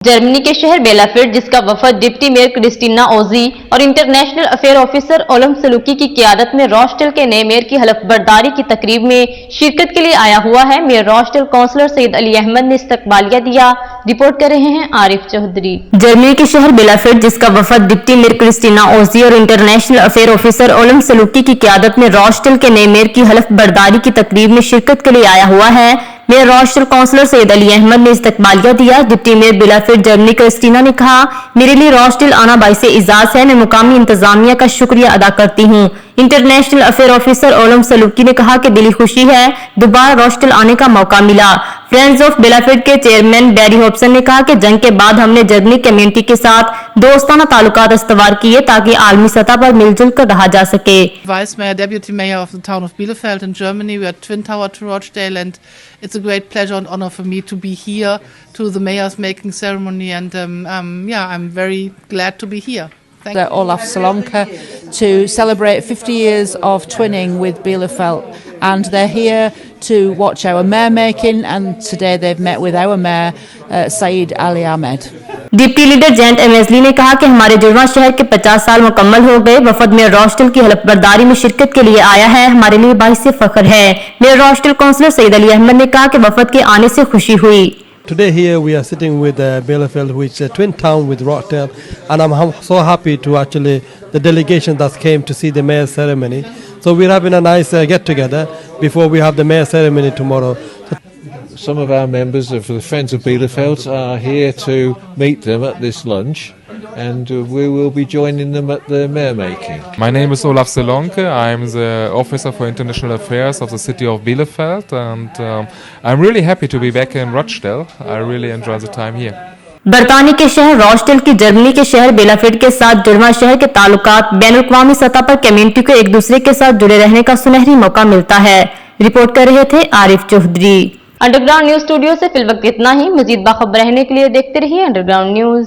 Germany के शहर बेलाफिल्ड, जिसका वफद डिप्टी मेयर क्रिस्टीना ओजी और इंटरनेशनल अफेयर ऑफिसर ओलम सलूकी की क़ियादत में रॉस्टेल के नए मेयर की हलफबरदारी की तकरीब में शिरकत के लिए आया हुआ है। मेयर रॉस्टेल काउंसलर सईद अली अहमद ने इस्तकबालिया दिया। रिपोर्ट कर रहे हैं आरिफ चौधरी। जर्मनी के शहर बेलाफिल्ड, जिसका वफद डिप्टी मेयर क्रिस्टीना ओजी और इंटरनेशनल अफेयर ऑफिसर ओलम सलूकी की क़ियादत में रॉस्टेल के नए मेयर की हलफबरदारी की तकरीब में शिरकत के लिए आया हुआ है। मेयर रॉस्टेल काउंसलर सईद अली अहमद ने इस्तकबालिया दिया। डिप्टी मेयर बेलाफिल्ड जर्मनी क्रिस्टीना ने कहा, मेरे लिए रॉस्टेल आना बाइसे इजाज़ है। मैं मुकामी इंतजामिया का शुक्रिया अदा करती हूँ। इंटरनेशनल अफेयर ऑफिसर ओलम सलूकी ने कहा कि दिली खुशी है दोबारा रॉस्टेल आने का मौका मिला। फ्रेंड्स ऑफ बेलाफिल्ड के चेयरमैन बैरी हॉब्सन ने कहा कि जंग के बाद हमने जर्मनी कम्युनिटी के साथ दोस्ताना ताल्लुकात इस्तवार किए ताकि आलमी सतह पर मिलजुल कर रहा जा सके। Vice Mayor, Deputy Mayor of the town of Bielefeld in Germany. We are Twin Tower to Rochdale, and it's a great pleasure and honor for me to be here to the mayor's making ceremony, and I'm very glad to be here. Thank you. Olaf Salonka to celebrate 50 years of twinning with Bielefeld, and they're here to watch our mayor making, and today they've met with our mayor Saeed Ali Ahmed. Deputy leader जेंट एमेजली ने कहा कि हमारे जुड़वा शहर के 50 साल मुकम्मल हो गए। वफद मेयर रॉस्टेल की हलफबरदारी में शिरकत के लिए आया है, हमारे लिए बाइस फख्र है। मेयर रॉस्टेल काउंसलर सईद अली अहमद ने कहा कि वफद के आने से खुशी हुई। Today here we are sitting with Bielefeld, which is a twin town with Rochdale, and I'm so happy to actually the delegation that came to see the mayor's ceremony. So we're having a nice get together before we have the mayor's ceremony tomorrow. Some of our members of the Friends of Bielefeld are here to meet them at this lunch, and we will be joining them at the mayor making. My name is Olaf Salonka. I'm the Officer for International Affairs of the city of Bielefeld, and I'm really happy to be back in Rochdale. I really enjoy the time here. बरतानी के शहर रॉस्टेल की Germany के शहर बेलाफिल्ड के साथ जुड़वा शहर के ताल्लुकात बैनुल-अक़वामी सतह पर कम्युनिटी को एक दूसरे के साथ जुड़े रहने का सुनहरी मौका मिलता है। रिपोर्ट कर रहे थे Arif Chaudhry. Underground news studio से फिल वक्त इतना ही। मजीद बाखबर रहने के लिए देखते रहिए अंडरग्राउंड न्यूज।